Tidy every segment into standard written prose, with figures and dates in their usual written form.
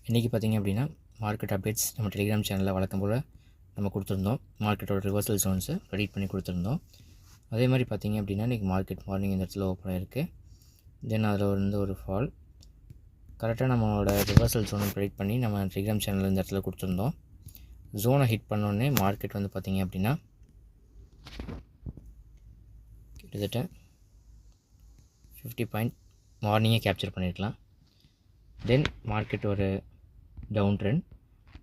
இன்றைக்கி பார்த்திங்க அப்படின்னா மார்க்கெட் அப்டேட்ஸ் நம்ம டெலிகிராம் சேனலில் வழக்கம் போல் நம்ம கொடுத்துருந்தோம். மார்க்கெட்டோட ரிவர்சல் ஜோன்ஸை ப்ரெடிக்ட் பண்ணி கொடுத்துருந்தோம். அதே மாதிரி பார்த்திங்க அப்படின்னா இன்றைக்கி மார்க்கெட் மார்னிங் இந்த இடத்துல ஓப்பன் ஆகிருக்கு. தென் அதில் வந்து ஒரு ஃபால் கரெக்டாக நம்மளோட ரிவர்சல் ஜோனை ப்ரெடிக்ட் பண்ணி நம்ம டெலிகிராம் சேனலில் இந்த இடத்துல கொடுத்துருந்தோம். ஜோனை ஹிட் பண்ணோடனே மார்க்கெட் வந்து பார்த்திங்க அப்படின்னா கிட்டத்தட்ட 50 பாயிண்ட் மார்னிங்கே கேப்சர் பண்ணியிருக்கலாம். தென் மார்க்கெட் ஒரு டவுன் ட்ரெண்ட்.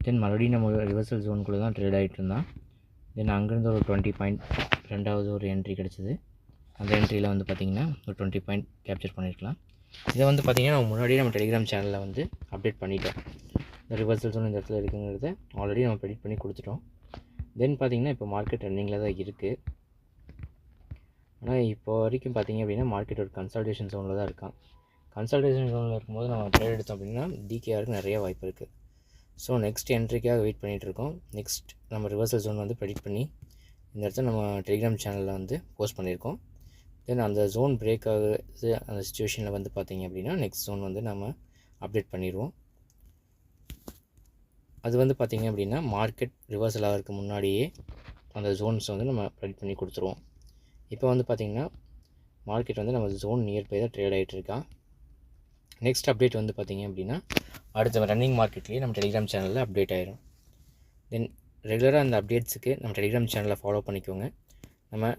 தென் மறுபடியும் நம்ம ரிவர்சல் ஜோனுக்குள்ளே தான் ட்ரேட் ஆகிட்டு இருந்தான். தென் அங்கேருந்து ஒரு 20 பாயிண்ட் ரெண்டாவது ஒரு என்ட்ரி கிடச்சிது. அந்த என்ட்ரியில் வந்து பார்த்திங்கன்னா ஒரு 20 பாயிண்ட் கேப்சர் பண்ணியிருக்கலாம். இதை வந்து பார்த்திங்கன்னா நம்ம முன்னாடியே நம்ம டெலிகிராம் சேனலில் வந்து அப்டேட் பண்ணிட்டோம். இந்த ரிவர்சல் ஜோன் இந்த இடத்துல இருக்குங்கிறத ஆல்ரெடி நம்ம ப்ரெடிக்ட் பண்ணி கொடுத்துட்டோம். தென் பார்த்திங்கன்னா இப்போ மார்க்கெட் ரன்னிங்கில் தான் இருக்குது. ஆனால் இப்போ வரைக்கும் பார்த்திங்க அப்படின்னா மார்க்கெட் ஒரு கன்சால்டேஷன் ஜோனில் தான் இருக்கான். கன்சல்டேஷன் ஜோனில் இருக்கும்போது நம்ம ட்ரேட் எடுத்தோம் அப்படின்னா டிகேஆருக்கு நிறைய வாய்ப்பு இருக்குது. ஸோ நெக்ஸ்ட் என்ட்ரிக்காக வெயிட் பண்ணிகிட்ருக்கோம். நெக்ஸ்ட் நம்ம ரிவர்சல் ஜோன் வந்து ப்ரெடிக்ட் பண்ணி இந்த இடத்துல நம்ம டெலிகிராம் சேனலில் வந்து போஸ்ட் பண்ணியிருக்கோம். தென் அந்த ஜோன் பிரேக் ஆகுது அந்த சுச்சுவேஷனில் வந்து பார்த்திங்க அப்படின்னா நெக்ஸ்ட் ஜோன் வந்து நம்ம அப்டேட் பண்ணிடுவோம். அது வந்து பார்த்திங்க அப்படின்னா மார்க்கெட் ரிவர்சல் ஆகிறதுக்கு முன்னாடியே அந்த ஜோன்ஸ் வந்து நம்ம ப்ரெடிக்ட் பண்ணி கொடுத்துருவோம். இப்போ வந்து பார்த்திங்கன்னா மார்க்கெட் வந்து நம்ம ஜோன் நியர்பை தான் ட்ரேட் ஆகிட்டு இருக்கா. நெக்ஸ்ட் அப்டேட் வந்து பார்த்திங்க அப்படின்னா அடுத்த ரன்னிங் மார்க்கெட்லேயே நம்ம டெலிகிராம் சேனலில் அப்டேட் ஆயிரும். தென் ரெகுலராக அந்த அப்டேட்ஸுக்கு நம்ம டெலிகிராம் சேனலை ஃபாலோ பண்ணிக்கோங்க. நம்ம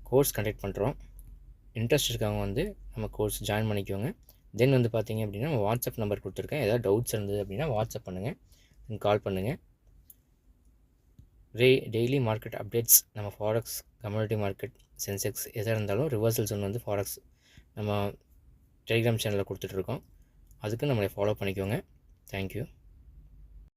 கோர்ஸ் கண்டக்ட் பண்ணுறோம். இன்ட்ரெஸ்ட் இருக்கவங்க வந்து நம்ம கோர்ஸ் ஜாயின் பண்ணிக்கோங்க. தென் வந்து பார்த்திங்க அப்படின்னா வாட்ஸ்அப் நம்பர் கொடுத்துருக்கேன். ஏதாவது டவுட்ஸ் இருந்தது அப்படின்னா வாட்ஸ்அப் பண்ணுங்கள், தென் கால் பண்ணுங்கள். டெய்லி மார்க்கெட் அப்டேட்ஸ் நம்ம ஃபாரெக்ஸ், கம்யூனிட்டி மார்க்கெட், சென்செக்ஸ் எதாக இருந்தாலும் ரிவர்சல் ஜோன் வந்து ஃபாரெக்ஸ் நம்ம டெலிகிராம் சேனலில் கொடுத்துட்ருக்கோம். அதுக்கு நம்மளை ஃபாலோ பண்ணிக்கோங்க. தேங்க்யூ.